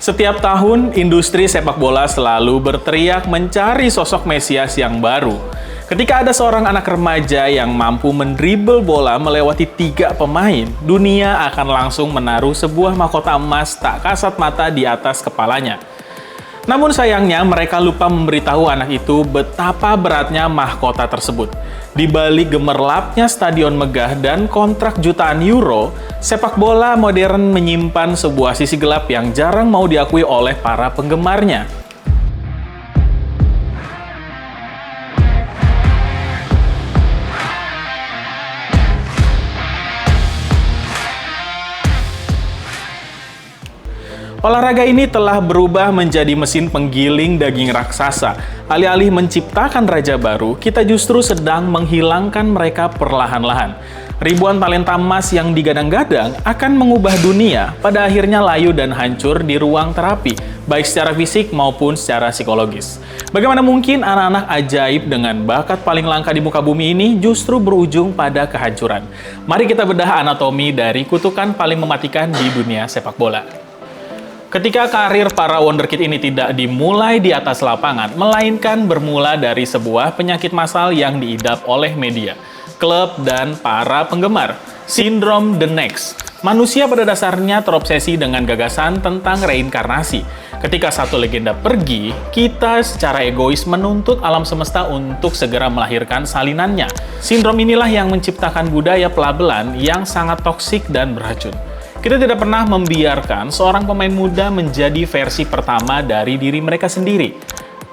Setiap tahun, industri sepak bola selalu berteriak mencari sosok Mesias yang baru. Ketika ada seorang anak remaja yang mampu mendribel bola melewati 3 pemain, dunia akan langsung menaruh sebuah mahkota emas tak kasat mata di atas kepalanya. Namun sayangnya mereka lupa memberitahu anak itu betapa beratnya mahkota tersebut. Di balik gemerlapnya stadion megah dan kontrak jutaan euro, sepak bola modern menyimpan sebuah sisi gelap yang jarang mau diakui oleh para penggemarnya. Olahraga ini telah berubah menjadi mesin penggiling daging raksasa. Alih-alih menciptakan raja baru, kita justru sedang menghilangkan mereka perlahan-lahan. Ribuan talenta emas yang digadang-gadang akan mengubah dunia, pada akhirnya layu dan hancur di ruang terapi, baik secara fisik maupun secara psikologis. Bagaimana mungkin anak-anak ajaib dengan bakat paling langka di muka bumi ini justru berujung pada kehancuran? Mari kita bedah anatomi dari kutukan paling mematikan di dunia sepak bola. Ketika karir para wonderkid ini tidak dimulai di atas lapangan, melainkan bermula dari sebuah penyakit massal yang diidap oleh media, klub, dan para penggemar. Sindrom The Next. Manusia pada dasarnya terobsesi dengan gagasan tentang reinkarnasi. Ketika satu legenda pergi, kita secara egois menuntut alam semesta untuk segera melahirkan salinannya. Sindrom inilah yang menciptakan budaya pelabelan yang sangat toksik dan beracun. Kita tidak pernah membiarkan seorang pemain muda menjadi versi pertama dari diri mereka sendiri.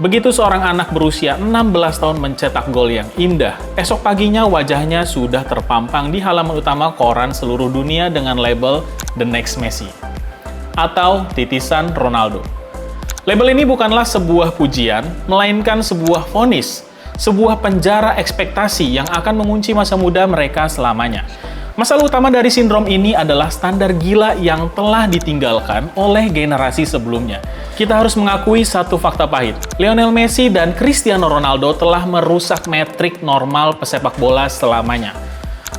Begitu seorang anak berusia 16 tahun mencetak gol yang indah, esok paginya wajahnya sudah terpampang di halaman utama koran seluruh dunia dengan label The Next Messi atau titisan Ronaldo. Label ini bukanlah sebuah pujian, melainkan sebuah vonis, sebuah penjara ekspektasi yang akan mengunci masa muda mereka selamanya. Masalah utama dari sindrom ini adalah standar gila yang telah ditinggalkan oleh generasi sebelumnya. Kita harus mengakui satu fakta pahit. Lionel Messi dan Cristiano Ronaldo telah merusak metrik normal pesepak bola selamanya.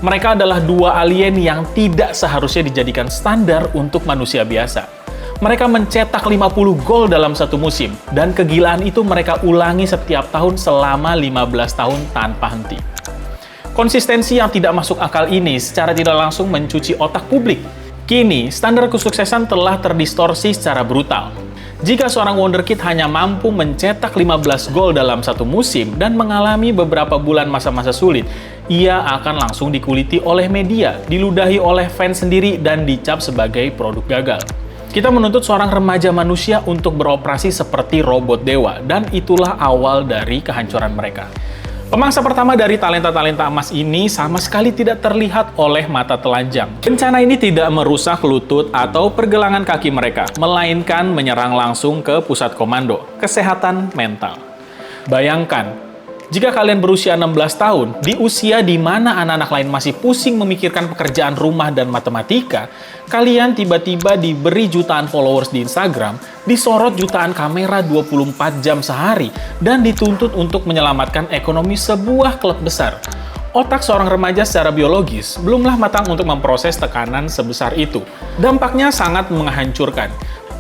Mereka adalah dua alien yang tidak seharusnya dijadikan standar untuk manusia biasa. Mereka mencetak 50 gol dalam satu musim, dan kegilaan itu mereka ulangi setiap tahun selama 15 tahun tanpa henti. Konsistensi yang tidak masuk akal ini secara tidak langsung mencuci otak publik. Kini, standar kesuksesan telah terdistorsi secara brutal. Jika seorang wonderkid hanya mampu mencetak 15 gol dalam satu musim dan mengalami beberapa bulan masa-masa sulit, ia akan langsung dikuliti oleh media, diludahi oleh fans sendiri, dan dicap sebagai produk gagal. Kita menuntut seorang remaja manusia untuk beroperasi seperti robot dewa, dan itulah awal dari kehancuran mereka. Pemangsa pertama dari talenta-talenta emas ini sama sekali tidak terlihat oleh mata telanjang. Bencana ini tidak merusak lutut atau pergelangan kaki mereka, melainkan menyerang langsung ke pusat komando, kesehatan mental. Bayangkan, jika kalian berusia 16 tahun, di usia di mana anak-anak lain masih pusing memikirkan pekerjaan rumah dan matematika, kalian tiba-tiba diberi jutaan followers di Instagram, disorot jutaan kamera 24 jam sehari, dan dituntut untuk menyelamatkan ekonomi sebuah klub besar. Otak seorang remaja secara biologis belumlah matang untuk memproses tekanan sebesar itu. Dampaknya sangat menghancurkan.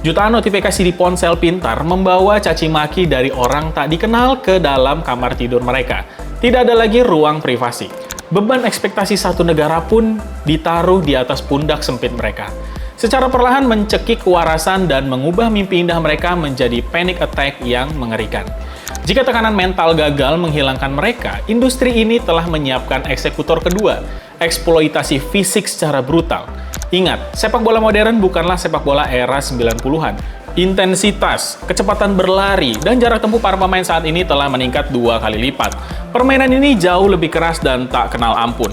Jutaan notifikasi di ponsel pintar membawa caci maki dari orang tak dikenal ke dalam kamar tidur mereka. Tidak ada lagi ruang privasi. Beban ekspektasi satu negara pun ditaruh di atas pundak sempit mereka. Secara perlahan mencekik kewarasan dan mengubah mimpi indah mereka menjadi panic attack yang mengerikan. Jika tekanan mental gagal menghilangkan mereka, industri ini telah menyiapkan eksekutor kedua, eksploitasi fisik secara brutal. Ingat, sepak bola modern bukanlah sepak bola era 90-an. Intensitas, kecepatan berlari, dan jarak tempuh para pemain saat ini telah meningkat 2 kali lipat. Permainan ini jauh lebih keras dan tak kenal ampun.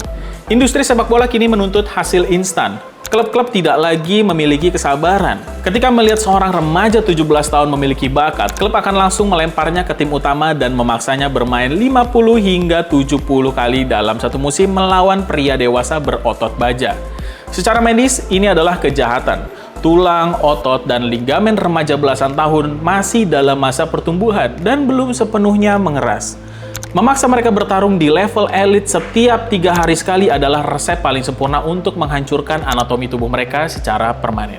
Industri sepak bola kini menuntut hasil instan. Klub-klub tidak lagi memiliki kesabaran. Ketika melihat seorang remaja 17 tahun memiliki bakat, klub akan langsung melemparnya ke tim utama dan memaksanya bermain 50 hingga 70 kali dalam satu musim melawan pria dewasa berotot baja. Secara medis, ini adalah kejahatan. Tulang, otot, dan ligamen remaja belasan tahun masih dalam masa pertumbuhan dan belum sepenuhnya mengeras. Memaksa mereka bertarung di level elit setiap 3 hari sekali adalah resep paling sempurna untuk menghancurkan anatomi tubuh mereka secara permanen.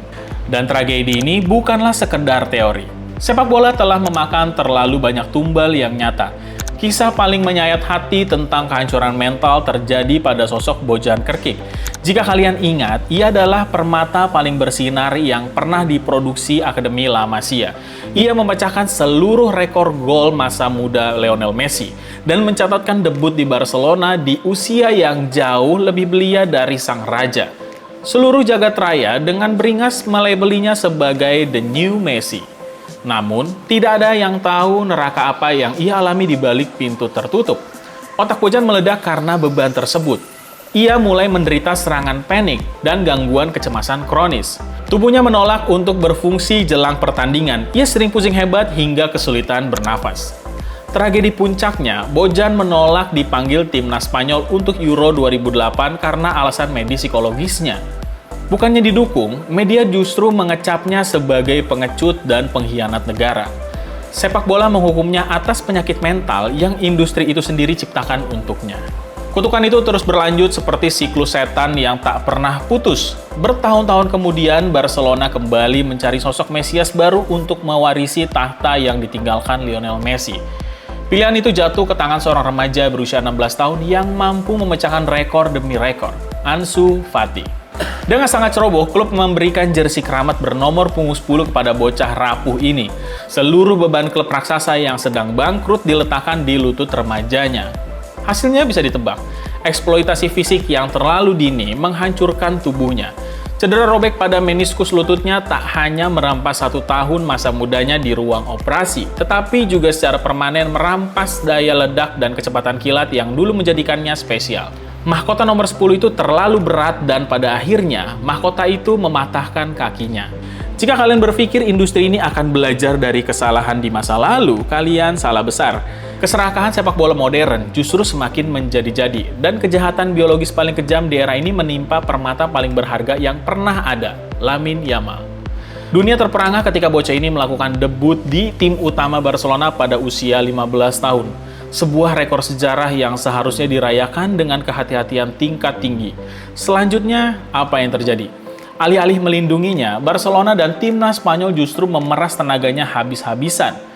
Dan tragedi ini bukanlah sekedar teori. Sepak bola telah memakan terlalu banyak tumbal yang nyata. Kisah paling menyayat hati tentang kehancuran mental terjadi pada sosok Bojan Krkic. Jika kalian ingat, ia adalah permata paling bersinar yang pernah diproduksi Akademi La Masia. Ia memecahkan seluruh rekor gol masa muda Lionel Messi dan mencatatkan debut di Barcelona di usia yang jauh lebih belia dari sang raja. Seluruh jagat raya dengan beringas melabelinya sebagai The New Messi. Namun, tidak ada yang tahu neraka apa yang ia alami di balik pintu tertutup. Otak Bojan meledak karena beban tersebut. Ia mulai menderita serangan panik dan gangguan kecemasan kronis. Tubuhnya menolak untuk berfungsi jelang pertandingan. Ia sering pusing hebat hingga kesulitan bernafas. Tragedi puncaknya, Bojan menolak dipanggil timnas Spanyol untuk Euro 2008 karena alasan medis psikologisnya. Bukannya didukung, media justru mengecapnya sebagai pengecut dan pengkhianat negara. Sepak bola menghukumnya atas penyakit mental yang industri itu sendiri ciptakan untuknya. Kutukan itu terus berlanjut seperti siklus setan yang tak pernah putus. Bertahun-tahun kemudian, Barcelona kembali mencari sosok Mesias baru untuk mewarisi tahta yang ditinggalkan Lionel Messi. Pilihan itu jatuh ke tangan seorang remaja berusia 16 tahun yang mampu memecahkan rekor demi rekor, Ansu Fati. Dengan sangat ceroboh, klub memberikan jersey keramat bernomor punggung 10 kepada bocah rapuh ini. Seluruh beban klub raksasa yang sedang bangkrut diletakkan di lutut remajanya. Hasilnya bisa ditebak, eksploitasi fisik yang terlalu dini menghancurkan tubuhnya. Cedera robek pada meniskus lututnya tak hanya merampas 1 tahun masa mudanya di ruang operasi, tetapi juga secara permanen merampas daya ledak dan kecepatan kilat yang dulu menjadikannya spesial. Mahkota nomor 10 itu terlalu berat dan pada akhirnya mahkota itu mematahkan kakinya. Jika kalian berpikir industri ini akan belajar dari kesalahan di masa lalu, kalian salah besar. Keserakahan sepak bola modern justru semakin menjadi-jadi, dan kejahatan biologis paling kejam di era ini menimpa permata paling berharga yang pernah ada, Lamine Yamal. Dunia terperangah ketika bocah ini melakukan debut di tim utama Barcelona pada usia 15 tahun. Sebuah rekor sejarah yang seharusnya dirayakan dengan kehati-hatian tingkat tinggi. Selanjutnya, apa yang terjadi? Alih-alih melindunginya, Barcelona dan timnas Spanyol justru memeras tenaganya habis-habisan.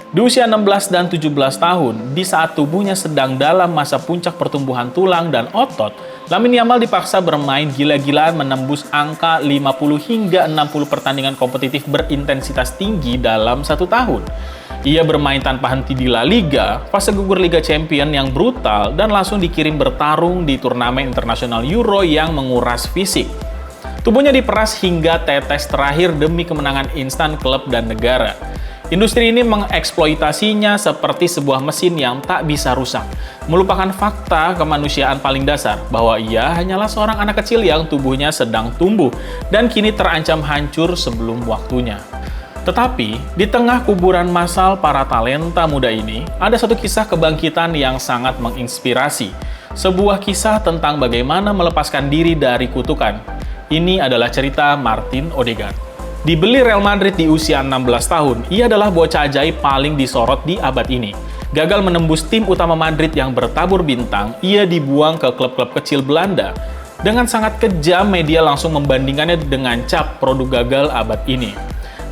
Di usia 16 dan 17 tahun, di saat tubuhnya sedang dalam masa puncak pertumbuhan tulang dan otot, Lamine Yamal dipaksa bermain gila-gilaan menembus angka 50 hingga 60 pertandingan kompetitif berintensitas tinggi dalam 1 tahun. Ia bermain tanpa henti di La Liga, fase gugur Liga Champions yang brutal, dan langsung dikirim bertarung di turnamen internasional Euro yang menguras fisik. Tubuhnya diperas hingga tetes terakhir demi kemenangan instan klub dan negara. Industri ini mengeksploitasinya seperti sebuah mesin yang tak bisa rusak, melupakan fakta kemanusiaan paling dasar bahwa ia hanyalah seorang anak kecil yang tubuhnya sedang tumbuh dan kini terancam hancur sebelum waktunya. Tetapi, di tengah kuburan massal para talenta muda ini, ada satu kisah kebangkitan yang sangat menginspirasi. Sebuah kisah tentang bagaimana melepaskan diri dari kutukan. Ini adalah cerita Martin Odegaard. Dibeli Real Madrid di usia 16 tahun, ia adalah bocah ajaib paling disorot di abad ini. Gagal menembus tim utama Madrid yang bertabur bintang, ia dibuang ke klub-klub kecil Belanda. Dengan sangat kejam, media langsung membandingkannya dengan cap produk gagal abad ini.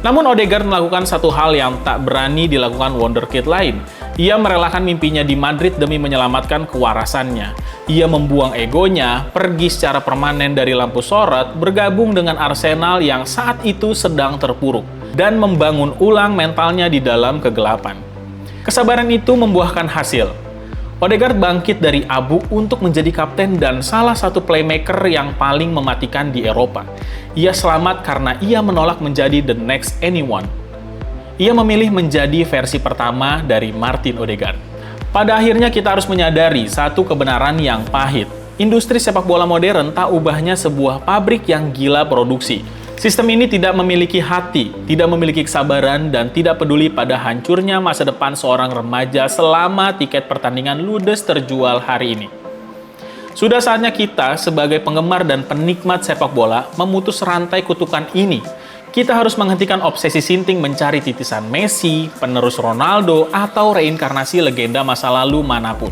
Namun Odegaard melakukan satu hal yang tak berani dilakukan wonderkid lain. Ia merelakan mimpinya di Madrid demi menyelamatkan kewarasannya. Ia membuang egonya, pergi secara permanen dari lampu sorot, bergabung dengan Arsenal yang saat itu sedang terpuruk, dan membangun ulang mentalnya di dalam kegelapan. Kesabaran itu membuahkan hasil. Odegaard bangkit dari abu untuk menjadi kapten dan salah satu playmaker yang paling mematikan di Eropa. Ia selamat karena ia menolak menjadi the next anyone. Ia memilih menjadi versi pertama dari Martin Odegaard. Pada akhirnya kita harus menyadari satu kebenaran yang pahit. Industri sepak bola modern tak ubahnya sebuah pabrik yang gila produksi. Sistem ini tidak memiliki hati, tidak memiliki kesabaran, dan tidak peduli pada hancurnya masa depan seorang remaja selama tiket pertandingan ludes terjual hari ini. Sudah saatnya kita, sebagai penggemar dan penikmat sepak bola, memutus rantai kutukan ini. Kita harus menghentikan obsesi sinting mencari titisan Messi, penerus Ronaldo, atau reinkarnasi legenda masa lalu manapun.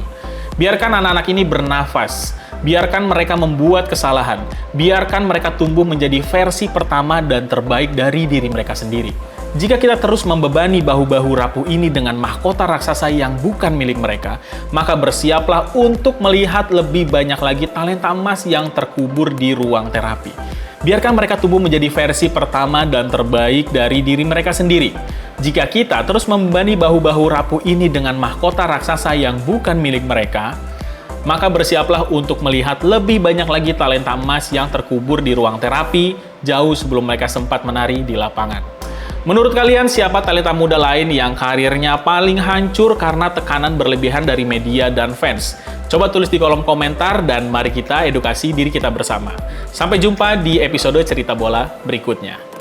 Biarkan anak-anak ini bernafas. Biarkan mereka membuat kesalahan. Biarkan mereka tumbuh menjadi versi pertama dan terbaik dari diri mereka sendiri. Jika kita terus membebani bahu-bahu rapuh ini dengan mahkota raksasa yang bukan milik mereka, maka bersiaplah untuk melihat lebih banyak lagi talenta emas yang terkubur di ruang terapi. Biarkan mereka tumbuh menjadi versi pertama dan terbaik dari diri mereka sendiri. Jika kita terus membebani bahu-bahu rapuh ini dengan mahkota raksasa yang bukan milik mereka, maka bersiaplah untuk melihat lebih banyak lagi talenta emas yang terkubur di ruang terapi jauh sebelum mereka sempat menari di lapangan. Menurut kalian, siapa talenta muda lain yang karirnya paling hancur karena tekanan berlebihan dari media dan fans? Coba tulis di kolom komentar dan mari kita edukasi diri kita bersama. Sampai jumpa di episode Cerita Bola berikutnya.